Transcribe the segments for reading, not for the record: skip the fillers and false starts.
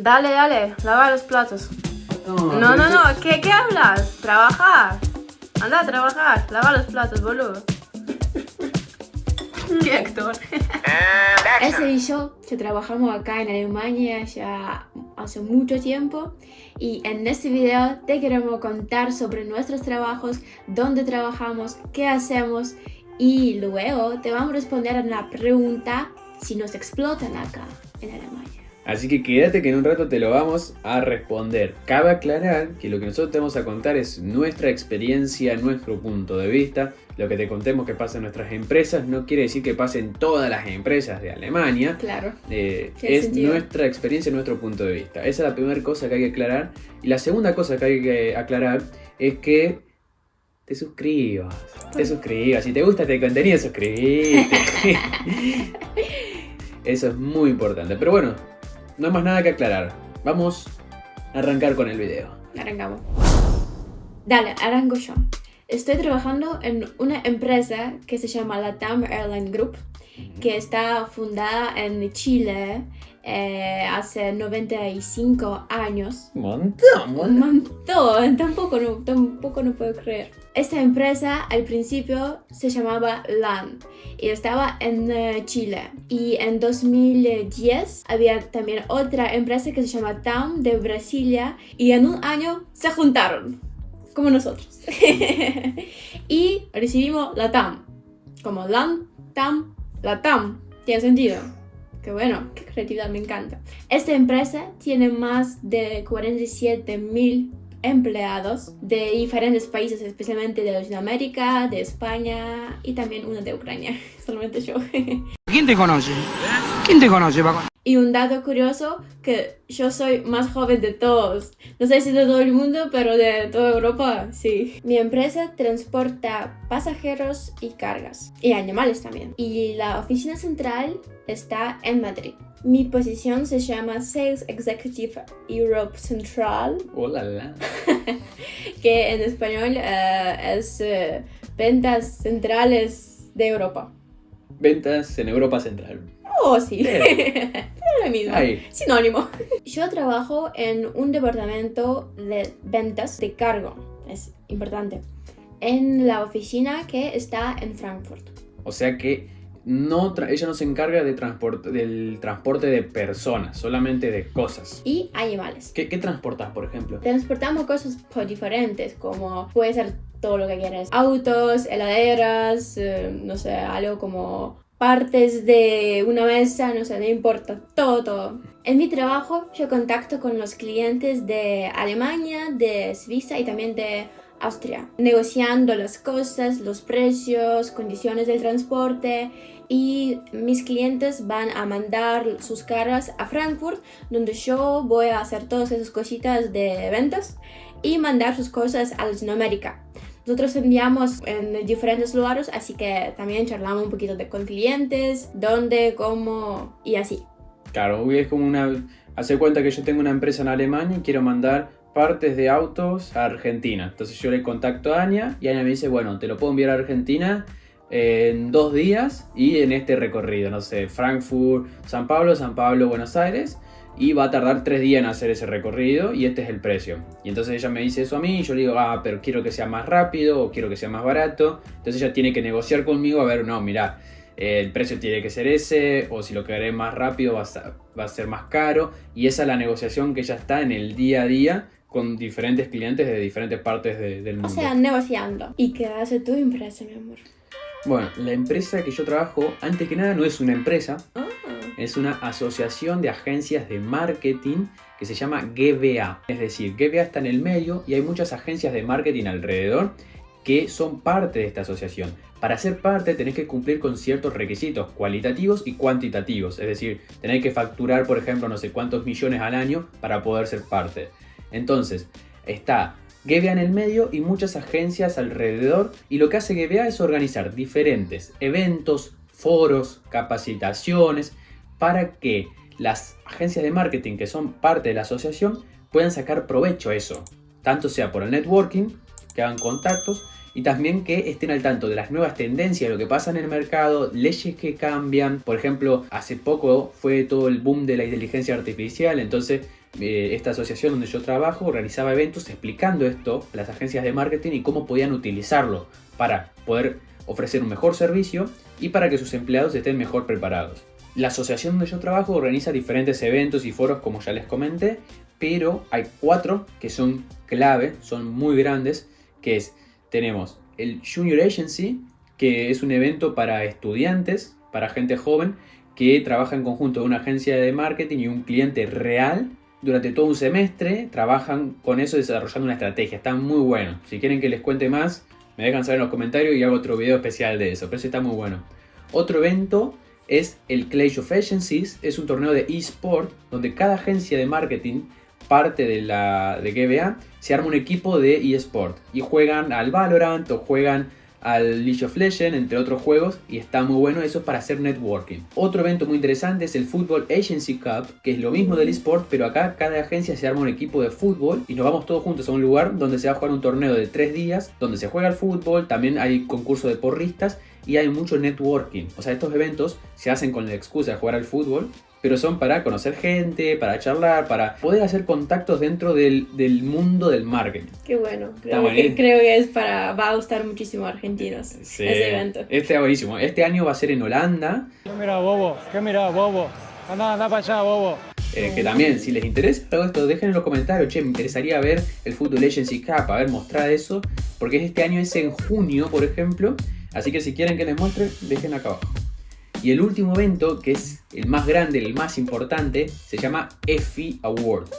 Dale, lava los platos. No, ¿qué hablas? Trabajar. Anda a trabajar, lava los platos, boludo. ¿Qué actor? Ese y yo trabajamos acá en Alemania ya hace mucho tiempo y en este video te queremos contar sobre nuestros trabajos, dónde trabajamos, qué hacemos y luego te vamos a responder a la pregunta si nos explotan acá en Alemania. Así que quédate que en un rato te lo vamos a responder. Cabe aclarar que lo que nosotros te vamos a contar es nuestra experiencia, nuestro punto de vista. Lo que te contemos que pasa en nuestras empresas no quiere decir que pase en todas las empresas de Alemania. Claro. Es sentido. nuestra experiencia, nuestro punto de vista. Esa es la primera cosa que hay que aclarar. Y la segunda cosa que hay que aclarar es que te suscribas. Si te gusta este contenido, suscríbete. Eso es muy importante. Pero bueno, no hay más nada que aclarar. Vamos a arrancar con el video. Arrancamos. Dale, arranco yo. Estoy trabajando en una empresa que se llama LATAM Airline Group, que está fundada en Chile hace 95 años. Un Un montón, tampoco no puedo creer. Esta empresa al principio se llamaba LAN y estaba en Chile. Y en 2010 había también otra empresa que se llama TAM de Brasilia y en un año se juntaron, como nosotros. Y recibimos la TAM, como LAN, TAM, la TAM. ¿Tiene sentido? Qué bueno, qué creatividad, me encanta. Esta empresa tiene más de 47.000 empleados de diferentes países, especialmente de Latinoamérica, de España y también uno de Ucrania, solamente yo. ¿Quién te conoce? ¿Quién te conoce, Paco? Y un dato curioso, que yo soy más joven de todos. No sé si de todo el mundo, pero de toda Europa, sí. Mi empresa transporta pasajeros y cargas. Y animales también. Y la oficina central está en Madrid. Mi posición se llama Sales Executive Europe Central. Hola. Que en español es ventas centrales de Europa. Ventas en Europa Central. Oh, sí. Es lo mismo. Ahí. Sinónimo. Yo trabajo en un departamento de ventas de cargo. Es importante. En la oficina que está en Frankfurt. O sea que ella no se encarga del transporte de personas, solamente de cosas. Y animales. ¿Qué transportas, por ejemplo? Transportamos cosas diferentes, como puede ser todo lo que quieras. Autos, heladeras, no sé, algo como partes de una mesa, no sé, no importa, todo. En mi trabajo yo contacto con los clientes de Alemania, de Suiza y también de Austria, negociando las cosas, los precios, condiciones del transporte, y mis clientes van a mandar sus cargas a Frankfurt, donde yo voy a hacer todas esas cositas de ventas y mandar sus cosas a Latinoamérica. Nosotros enviamos en diferentes lugares, así que también charlamos un poquito con clientes, dónde, cómo y así. Claro, es como hace cuenta que yo tengo una empresa en Alemania y quiero mandar partes de autos a Argentina. Entonces yo le contacto a Anya y Anya me dice, bueno, te lo puedo enviar a Argentina en 2 días y en este recorrido, no sé, Frankfurt, San Pablo, Buenos Aires, y va a tardar 3 días en hacer ese recorrido y este es el precio. Y entonces ella me dice eso a mí y yo le digo, pero quiero que sea más rápido o quiero que sea más barato. Entonces ella tiene que negociar conmigo, a ver, no, mirá, el precio tiene que ser ese, o si lo querés más rápido va a ser más caro. Y esa es la negociación que ya está en el día a día con diferentes clientes de diferentes partes del mundo. O sea, negociando. ¿Y qué hace tu empresa, mi amor? Bueno, la empresa que yo trabajo, antes que nada, no es una empresa. Es una asociación de agencias de marketing que se llama GBA. Es decir, GBA está en el medio y hay muchas agencias de marketing alrededor que son parte de esta asociación. Para ser parte tenés que cumplir con ciertos requisitos cualitativos y cuantitativos. Es decir, tenés que facturar, por ejemplo, no sé cuántos millones al año para poder ser parte. Entonces, está GBA en el medio y muchas agencias alrededor. Y lo que hace GBA es organizar diferentes eventos, foros, capacitaciones, para que las agencias de marketing que son parte de la asociación puedan sacar provecho a eso. Tanto sea por el networking, que hagan contactos, y también que estén al tanto de las nuevas tendencias, lo que pasa en el mercado, leyes que cambian. Por ejemplo, hace poco fue todo el boom de la inteligencia artificial, entonces esta asociación donde yo trabajo organizaba eventos explicando esto a las agencias de marketing y cómo podían utilizarlo para poder ofrecer un mejor servicio y para que sus empleados estén mejor preparados. La asociación donde yo trabajo organiza diferentes eventos y foros, como ya les comenté, pero hay 4 que son clave, son muy grandes, que tenemos el Junior Agency, que es un evento para estudiantes, para gente joven, que trabaja en conjunto de una agencia de marketing y un cliente real. Durante todo un semestre trabajan con eso desarrollando una estrategia. Está muy bueno. Si quieren que les cuente más, me dejan saber en los comentarios y hago otro video especial de eso. Pero ese está muy bueno. Otro evento es el Clash of Agencies. Es un torneo de eSport donde cada agencia de marketing, parte de GBA, se arma un equipo de eSport y juegan al Valorant o juegan al League of Legends, entre otros juegos, y está muy bueno. Eso es para hacer networking. Otro evento muy interesante es el Football Agency Cup, que es lo mismo del eSport, pero acá cada agencia se arma un equipo de fútbol y nos vamos todos juntos a un lugar donde se va a jugar un torneo de 3 días, donde se juega el fútbol, también hay concurso de porristas y hay mucho networking. O sea, estos eventos se hacen con la excusa de jugar al fútbol, pero son para conocer gente, para charlar, para poder hacer contactos dentro del mundo del marketing. Qué bueno. Creo que va a gustar muchísimo a argentinos ese evento. Este es buenísimo. Este año va a ser en Holanda. ¿Qué mira, bobo? Anda para allá, bobo. Que también, si les interesa todo esto, dejen en los comentarios. Che, me interesaría ver el Football Agency Cup, a ver, mostrar eso. Porque este año es en junio, por ejemplo. Así que si quieren que les muestre, dejen acá abajo. Y el último evento, que es el más grande, el más importante, se llama Effie Award.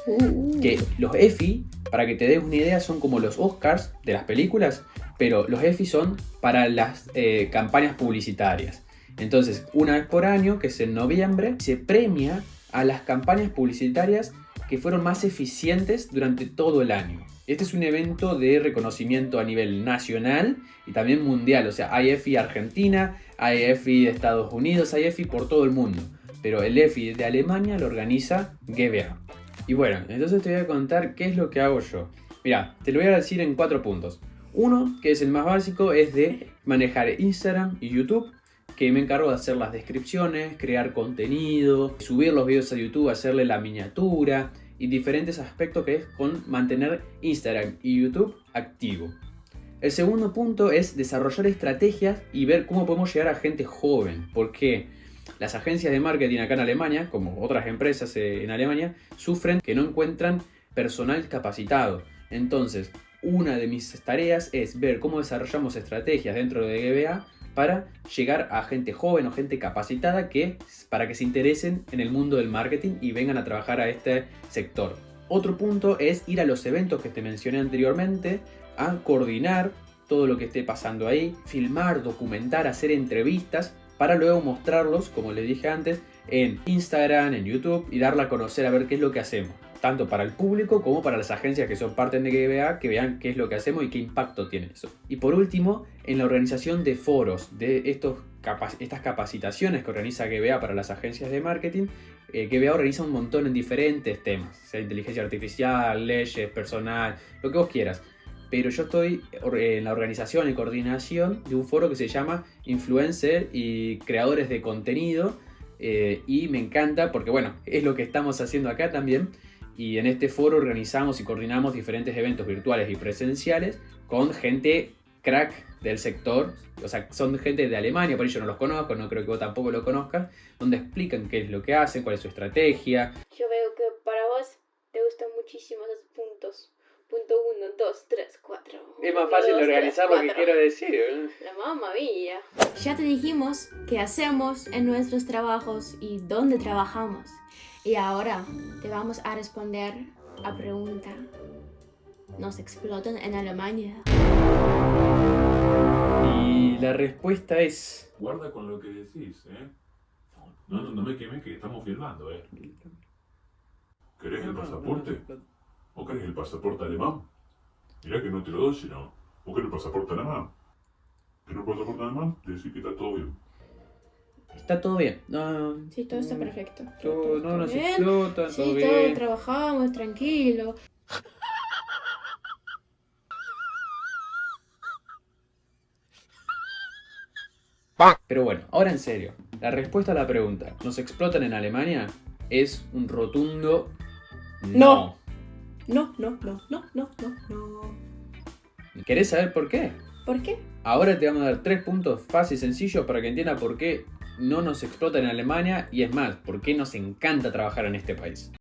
Que los Effie, para que te des una idea, son como los Oscars de las películas, pero los Effie son para las campañas publicitarias. Entonces, una vez por año, que es en noviembre, se premia a las campañas publicitarias que fueron más eficientes durante todo el año. Este es un evento de reconocimiento a nivel nacional y también mundial. O sea, hay EFI Argentina, hay EFI de Estados Unidos, hay EFI por todo el mundo. Pero el EFI de Alemania lo organiza GBA. Y bueno, entonces te voy a contar qué es lo que hago yo. Mira, te lo voy a decir en 4 puntos. Uno, que es el más básico, es de manejar Instagram y YouTube, que me encargo de hacer las descripciones, crear contenido, subir los videos a YouTube, hacerle la miniatura y diferentes aspectos que es con mantener Instagram y YouTube activo. El segundo punto es desarrollar estrategias y ver cómo podemos llegar a gente joven, porque las agencias de marketing acá en Alemania, como otras empresas en Alemania, sufren que no encuentran personal capacitado. Entonces, una de mis tareas es ver cómo desarrollamos estrategias dentro de GBA para llegar a gente joven o gente capacitada para que se interesen en el mundo del marketing y vengan a trabajar a este sector. Otro punto es ir a los eventos que te mencioné anteriormente, a coordinar todo lo que esté pasando ahí, filmar, documentar, hacer entrevistas para luego mostrarlos, como les dije antes, en Instagram, en YouTube y darla a conocer a ver qué es lo que hacemos. Tanto para el público como para las agencias que son parte de GBA, que vean qué es lo que hacemos y qué impacto tiene eso. Y por último, en la organización de foros, de estas capacitaciones que organiza GBA para las agencias de marketing, GBA organiza un montón en diferentes temas, sea inteligencia artificial, leyes, personal, lo que vos quieras. Pero yo estoy en la organización y coordinación de un foro que se llama Influencer y Creadores de Contenido, y me encanta porque, bueno, es lo que estamos haciendo acá también. Y en este foro organizamos y coordinamos diferentes eventos virtuales y presenciales con gente crack del sector. O sea, son gente de Alemania, por ello no los conozco, no creo que vos tampoco lo conozcas, donde explican qué es lo que hacen, cuál es su estrategia. Yo veo que para vos te gustan muchísimo esos puntos. Punto 1, 2, 3, 4. Es más fácil de organizar lo que quiero decir. La mamma mía. Ya te dijimos qué hacemos en nuestros trabajos y dónde trabajamos. Y ahora te vamos a responder a pregunta. ¿Nos explotan en Alemania? Y la respuesta es... Guarda con lo que decís, ¿eh? No me quemes que estamos filmando, ¿eh? ¿Querés el pasaporte? ¿O querés el pasaporte alemán? Mirá que no te lo doy, sino... ¿O querés el pasaporte alemán? ¿Querés el pasaporte alemán? Decís que está todo bien. Está todo bien. No, Sí, todo está perfecto. no nos bien. explota, Sí, todo todos bien. trabajamos, tranquilo. Pero bueno, ahora en serio, la respuesta a la pregunta, ¿nos explotan en Alemania? Es un rotundo no. No. ¿Querés saber por qué? ¿Por qué? Ahora te vamos a dar 3 puntos fáciles y sencillos para que entiendas por qué no nos explotan en Alemania y es más, por qué nos encanta trabajar en este país.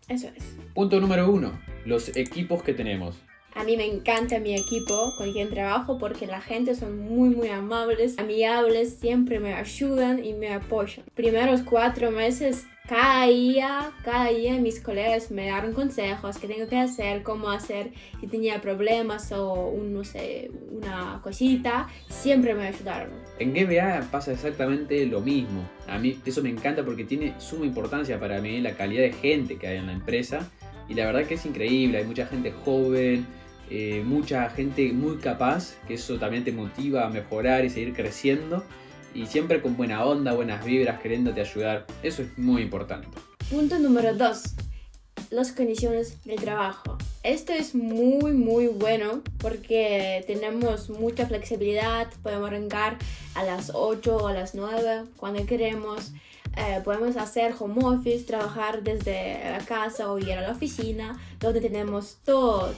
Eso es. Punto número 1, los equipos que tenemos. A mí me encanta mi equipo con quien trabajo porque la gente son muy amables, amigables, siempre me ayudan y me apoyan. Primeros 4 meses, cada día mis colegas me daban consejos, qué tengo que hacer, cómo hacer, si tenía problemas o una cosita, siempre me ayudaron. En GBA pasa exactamente lo mismo. A mí eso me encanta porque tiene suma importancia para mí la calidad de gente que hay en la empresa y la verdad que es increíble, hay mucha gente joven, mucha gente muy capaz, que eso también te motiva a mejorar y seguir creciendo y siempre con buena onda, buenas vibras, queriéndote ayudar. Eso es muy importante. Punto número 2. Las condiciones de trabajo. Esto es muy bueno porque tenemos mucha flexibilidad, podemos arrancar a las 8 o a las 9 cuando queremos. Podemos hacer home office, trabajar desde la casa o ir a la oficina, donde tenemos todo,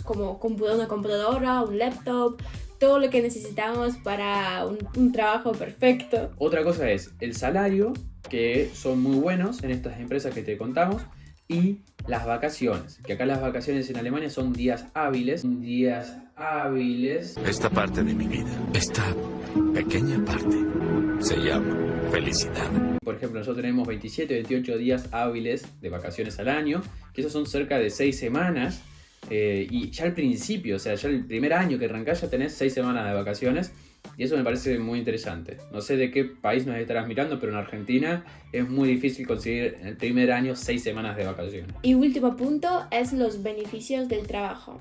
como una computadora, un laptop, todo lo que necesitamos para un trabajo perfecto. Otra cosa es el salario, que son muy buenos en estas empresas que te contamos, y las vacaciones, que acá las vacaciones en Alemania son días hábiles. Esta parte de mi vida, esta pequeña parte, se llama felicidad. Por ejemplo, nosotros tenemos 27, 28 días hábiles de vacaciones al año, que esos son cerca de 6 semanas. Y ya al principio, o sea, ya el primer año que arrancás ya tenés 6 semanas de vacaciones. Y eso me parece muy interesante. No sé de qué país nos estarás mirando, pero en Argentina es muy difícil conseguir en el primer año 6 semanas de vacaciones. Y último punto es los beneficios del trabajo.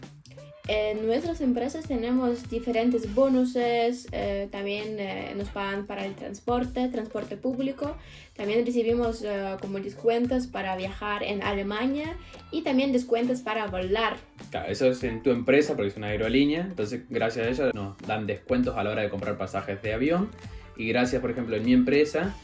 En nuestras empresas tenemos diferentes bonuses, también nos pagan para el transporte público, también recibimos como descuentos para viajar en Alemania y también descuentos para volar. Claro, eso es en tu empresa porque es una aerolínea, entonces gracias a ella nos dan descuentos a la hora de comprar pasajes de avión y gracias, por ejemplo, en mi empresa,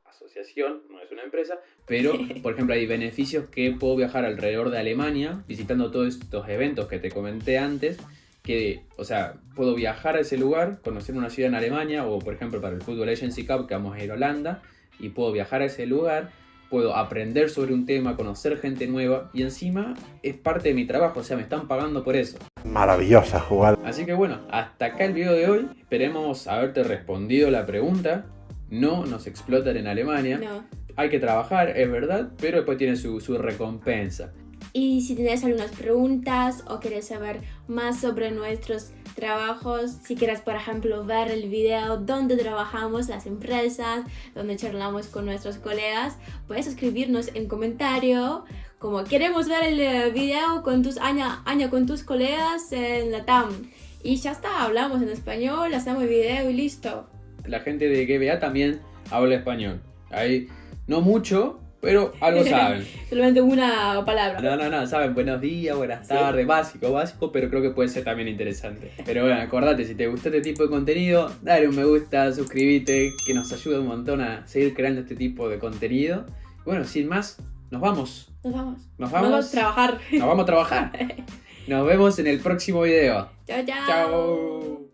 asociación, no es una empresa, pero por ejemplo hay beneficios que puedo viajar alrededor de Alemania visitando todos estos eventos que te comenté antes, que, o sea, puedo viajar a ese lugar, conocer una ciudad en Alemania o por ejemplo para el Football Agency Cup que vamos a ir a Holanda y puedo viajar a ese lugar, puedo aprender sobre un tema, conocer gente nueva y encima es parte de mi trabajo, o sea, me están pagando por eso. Maravillosa jugada. Así que bueno, hasta acá el video de hoy, esperemos haberte respondido la pregunta. No nos explotan en Alemania. No. Hay que trabajar, es verdad, pero después tiene su recompensa. Y si tienes algunas preguntas o quieres saber más sobre nuestros trabajos, si quieres por ejemplo ver el video donde trabajamos las empresas, donde charlamos con nuestros colegas, puedes escribirnos en comentario como queremos ver el video con con tus colegas en la TAM. Y ya está, hablamos en español, hacemos el video y listo. La gente de GBA también habla español. Ahí no mucho, pero algo saben. Solamente una palabra. No, saben buenos días, buenas tardes, básico, pero creo que puede ser también interesante. Pero bueno, acordate, si te gustó este tipo de contenido, dale un me gusta, suscríbete, que nos ayuda un montón a seguir creando este tipo de contenido. Bueno, sin más, nos vamos. Nos vamos a trabajar. Nos vamos a trabajar. Nos vemos en el próximo video. Chao. Chao.